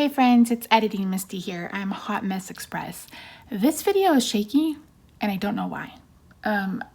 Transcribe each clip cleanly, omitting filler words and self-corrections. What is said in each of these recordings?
Hey friends, it's Editing Misty here. I'm Hot Mess Express. This video is shaky and I don't know why.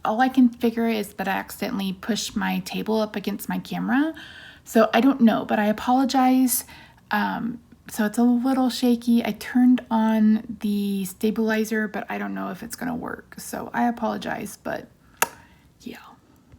All I can figure is that I accidentally pushed my table up against my camera. So I don't know, but I apologize. So it's a little shaky. I turned on the stabilizer, but I don't know if it's gonna work. So I apologize, but yeah.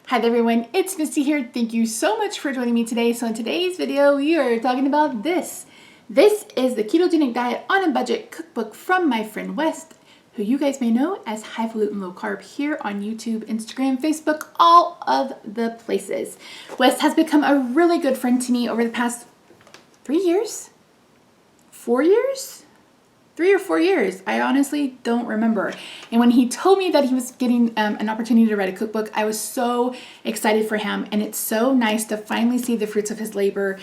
Hi there everyone, it's Misty here. Thank you so much for joining me today. So in today's video, we are talking about this. This is the Ketogenic Diet on a Budget cookbook from my friend West, who you guys may know as Highfalutin Low Carb here on YouTube, Instagram, Facebook, all of the places. West has become a really good friend to me over the past 3 years? 4 years? 3 or 4 years. I honestly don't remember. And when he told me that he was getting an opportunity to write a cookbook, I was so excited for him. And it's so nice to finally see the fruits of his labor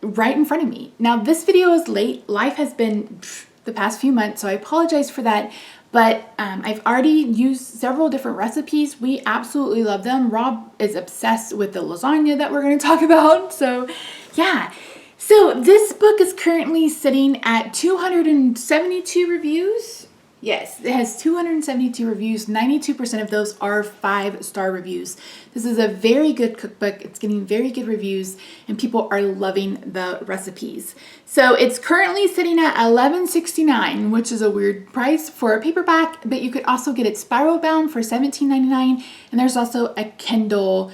right in front of me. Now, this video is late. Life has been the past few months, so I apologize for that. But I've already used several different recipes. We absolutely love them. Rob is obsessed with the lasagna that we're going to talk about. So yeah. So this book is currently sitting at 272 reviews. Yes, it has 272 reviews. 92% of those are 5-star reviews. This is a very good cookbook. It's getting very good reviews and people are loving the recipes. So it's currently sitting at $11.69, which is a weird price for a paperback, but you could also get it spiral bound for $17.99. And there's also a Kindle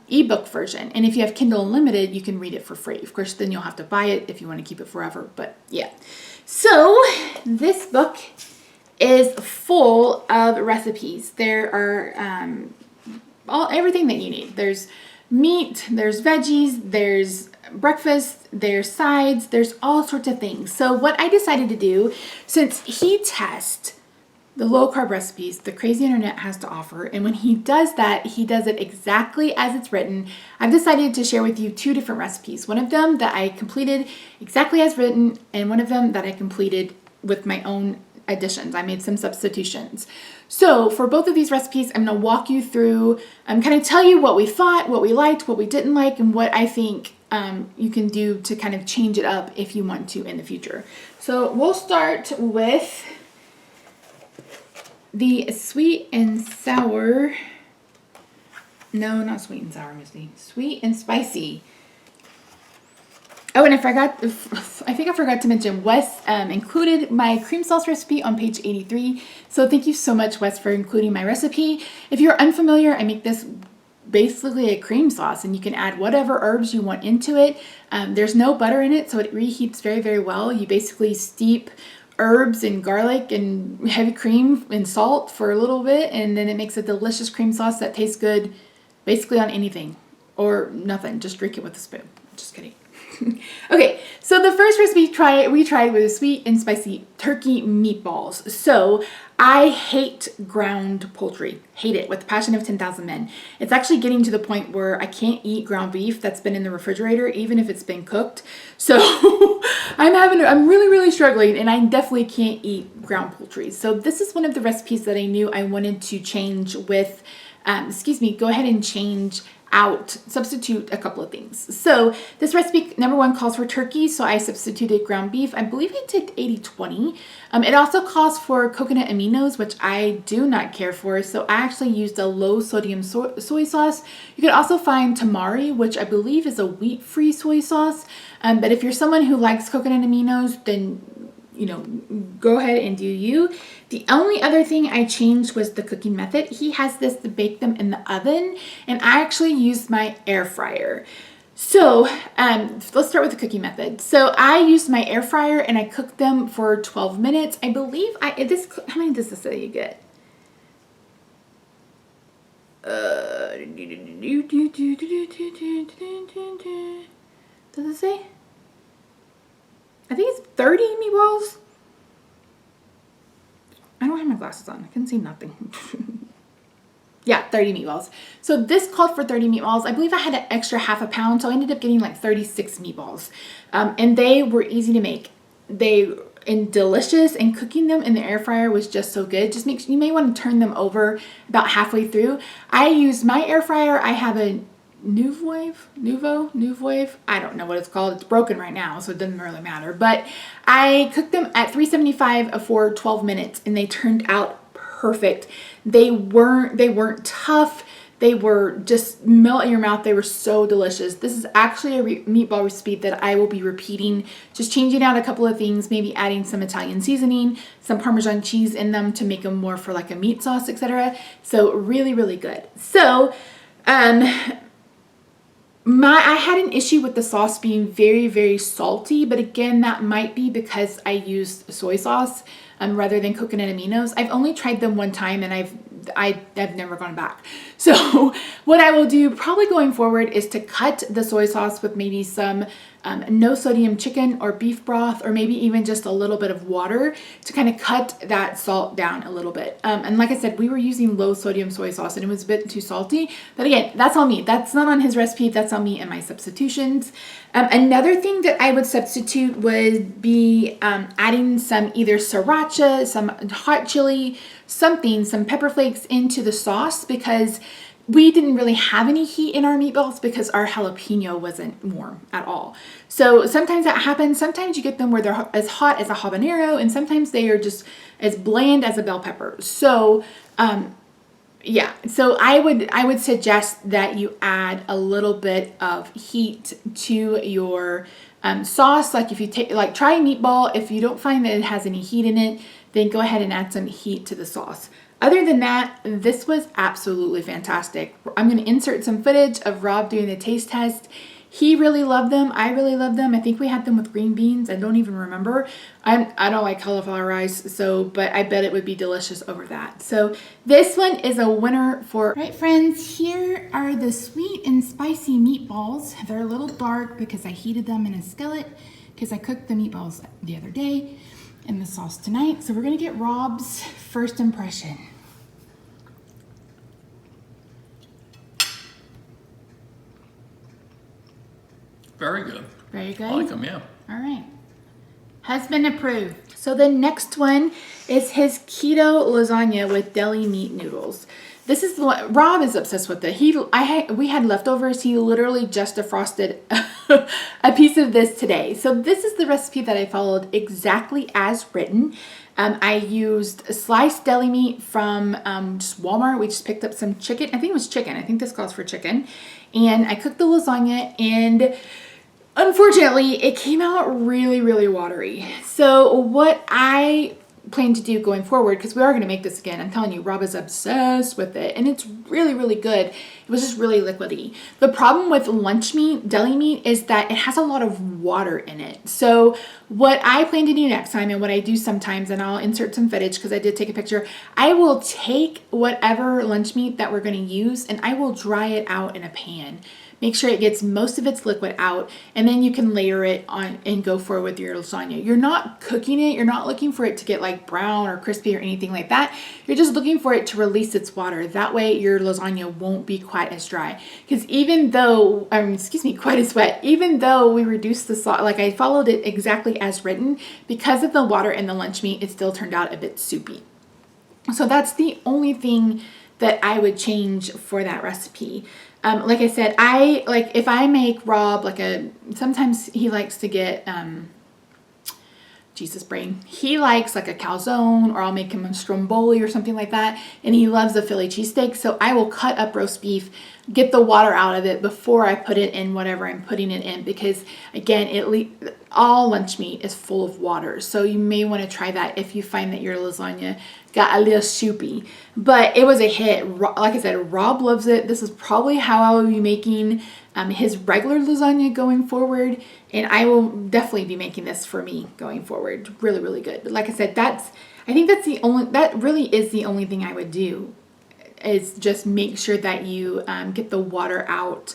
ebook version. And if you have Kindle Unlimited, you can read it for free. Of course, then you'll have to buy it if you want to keep it forever, but yeah. So this book is full of recipes. There are everything that you need. There's meat, there's veggies, there's breakfast, there's sides, there's all sorts of things. So what I decided to do, since he tests the low carb recipes the crazy internet has to offer, and when he does that, he does it exactly as it's written, I've decided to share with you 2 different recipes. One of them that I completed exactly as written, and one of them that I completed with my own additions. I made some substitutions. So for both of these recipes, I'm going to walk you through, kind of tell you what we thought, what we liked, what we didn't like, and what I think you can do to kind of change it up if you want to in the future. So we'll start with the sweet and sour, no, not sweet and sour, Misty, sweet and spicy. Oh, and I think I forgot to mention Wes included my cream sauce recipe on page 83. So thank you so much, Wes, for including my recipe. If you're unfamiliar, I make this basically a cream sauce and you can add whatever herbs you want into it. There's no butter in it, so it reheats very, very well. You basically steep herbs and garlic and heavy cream and salt for a little bit, and then it makes a delicious cream sauce that tastes good basically on anything or nothing. Just drink it with a spoon. Just kidding. Okay, so the first recipe we tried was sweet and spicy turkey meatballs. So I hate ground poultry. Hate it with the passion of 10,000 men. It's actually getting to the point where I can't eat ground beef that's been in the refrigerator, even if it's been cooked. So I'm really, really struggling, and I definitely can't eat ground poultry. So this is one of the recipes that I knew I wanted to change with, go ahead and change out, substitute a couple of things. So this recipe, number 1, calls for turkey, so I substituted ground beef. I believe I did 80-20. It also calls for coconut aminos, which I do not care for, so I actually used a low sodium soy sauce. You could also find tamari, which I believe is a wheat-free soy sauce, but if you're someone who likes coconut aminos, then go ahead and do you. The only other thing I changed was the cooking method. He has this to bake them in the oven, and I actually used my air fryer. So let's start with the cooking method. So I used my air fryer and I cooked them for 12 minutes. I believe how many does this say you get? Does it say? I think it's 30 meatballs. I don't have my glasses on. I can see nothing. Yeah, 30 meatballs. So this called for 30 meatballs. I believe I had an extra half a pound, so I ended up getting like 36 meatballs. And they were easy to make. And delicious, and cooking them in the air fryer was just so good. Just you may want to turn them over about halfway through. I used my air fryer. I have a Nouveau. I don't know what it's called. It's broken right now, so it doesn't really matter. But I cooked them at 375 for 12 minutes, and they turned out perfect. They weren't tough. They were just melt in your mouth. They were so delicious. This is actually a meatball recipe that I will be repeating, just changing out a couple of things, maybe adding some Italian seasoning, some Parmesan cheese in them to make them more for like a meat sauce, etc. So really, really good. So, I had an issue with the sauce being very, very salty, but again, that might be because I used soy sauce rather than coconut aminos. I've only tried them one time, and I've never gone back. So what I will do probably going forward is to cut the soy sauce with maybe some no sodium chicken or beef broth, or maybe even just a little bit of water to kind of cut that salt down a little bit. And like I said, we were using low sodium soy sauce and it was a bit too salty, but again, that's on me. That's not on his recipe. That's on me and my substitutions. Another thing that I would substitute would be adding some either sriracha, some hot chili, some pepper flakes into the sauce, because we didn't really have any heat in our meatballs because our jalapeno wasn't warm at all. So sometimes that happens. Sometimes you get them where they're as hot as a habanero, and sometimes they are just as bland as a bell pepper. So yeah, so I would suggest that you add a little bit of heat to your sauce. Like if you try a meatball, if you don't find that it has any heat in it, then go ahead and add some heat to the sauce. Other than that, this was absolutely fantastic. I'm going to insert some footage of Rob doing the taste test. He really loved them. I really loved them. I think we had them with green beans. I don't even remember. I don't like cauliflower rice, but I bet it would be delicious over that. So this one is a winner for... Right, friends, here are the sweet and spicy meatballs. They're a little dark because I heated them in a skillet because I cooked the meatballs the other day in the sauce tonight. So we're going to get Rob's first impression. Very good. Very good. I like them, yeah. All right. Husband approved. So the next one is his keto lasagna with deli meat noodles. This is what Rob is obsessed with it. We had leftovers. He literally just defrosted a piece of this today. So this is the recipe that I followed exactly as written. I used sliced deli meat from just Walmart. We just picked up some chicken. I think it was chicken. I think this calls for chicken. And I cooked the lasagna, and unfortunately, it came out really, really watery. So what I plan to do going forward, because we are going to make this again, I'm telling you, Rob is obsessed with it, and it's really, really good. It was just really liquidy. The problem with lunch meat, deli meat, is that it has a lot of water in it. So what I plan to do next time, and what I do sometimes, and I'll insert some footage because I did take a picture, I will take whatever lunch meat that we're going to use and I will dry it out in a pan. Make sure it gets most of its liquid out, and then you can layer it on and go forward with your lasagna. You're not cooking it. You're not looking for it to get like brown or crispy or anything like that. You're just looking for it to release its water. That way your lasagna won't be quite as dry. Because even though, quite as wet, even though we reduced the sauce, like I followed it exactly as written, because of the water in the lunch meat, it still turned out a bit soupy. So that's the only thing that I would change for that recipe. Like I said, if I make Rob sometimes he likes to get, Jesus brain. He likes like a calzone, or I'll make him a stromboli or something like that. And he loves a Philly cheesesteak. So I will cut up roast beef, get the water out of it before I put it in whatever I'm putting it in, because again, all lunch meat is full of water. So you may want to try that if you find that your lasagna got a little soupy. But it was a hit. Like I said, Rob loves it. This is probably how I will be making his regular lasagna going forward. And I will definitely be making this for me going forward. Really, really good. But like I said, that really is the only thing I would do, is just make sure that you get the water out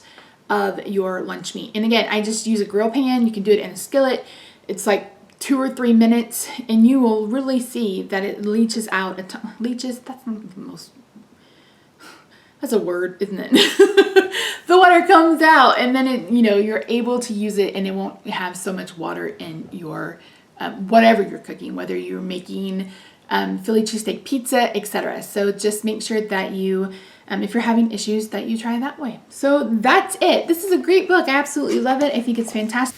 of your lunch meat. And again, I just use a grill pan. You can do it in a skillet. It's like 2 or 3 minutes, and you will really see that it leaches out. Leaches, that's not the most, that's a word, isn't it? The water comes out, and then you're able to use it, and it won't have so much water in your whatever you're cooking, whether you're making Philly cheesesteak pizza, etc. So just make sure that you if you're having issues, that you try that way. So that's it. This is a great book. I absolutely love it. I think it's fantastic.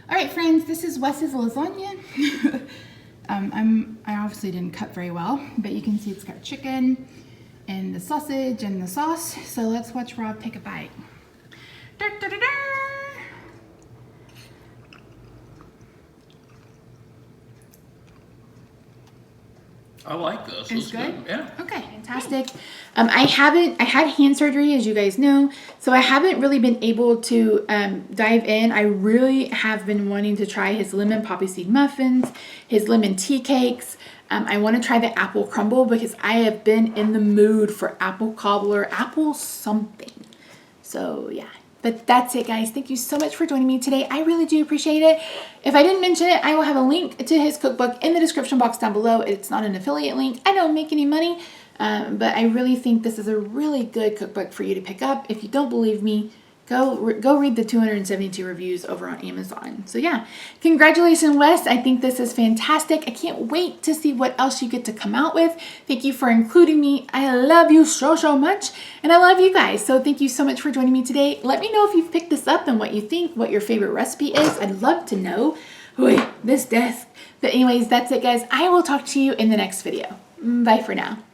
All right, friends, this is Wes's lasagna. I obviously didn't cut very well, but you can see it's got chicken and the sausage and the sauce. So let's watch Rob take a bite. Da, da, da, da. I like this. It's good? Yeah. Okay, fantastic. I had hand surgery, as you guys know, so I haven't really been able to dive in. I really have been wanting to try his lemon poppy seed muffins, his lemon tea cakes. I want to try the apple crumble because I have been in the mood for apple cobbler, apple something. So yeah. But that's it, guys. Thank you so much for joining me today. I really do appreciate it. If I didn't mention it, I will have a link to his cookbook in the description box down below. It's not an affiliate link. I don't make any money, but I really think this is a really good cookbook for you to pick up. If you don't believe me, go read the 272 reviews over on Amazon. So yeah, congratulations, Wes. I think this is fantastic. I can't wait to see what else you get to come out with. Thank you for including me. I love you so, so much. And I love you guys. So thank you so much for joining me today. Let me know if you've picked this up and what you think, what your favorite recipe is. I'd love to know. Wait, this desk. But anyways, that's it, guys. I will talk to you in the next video. Bye for now.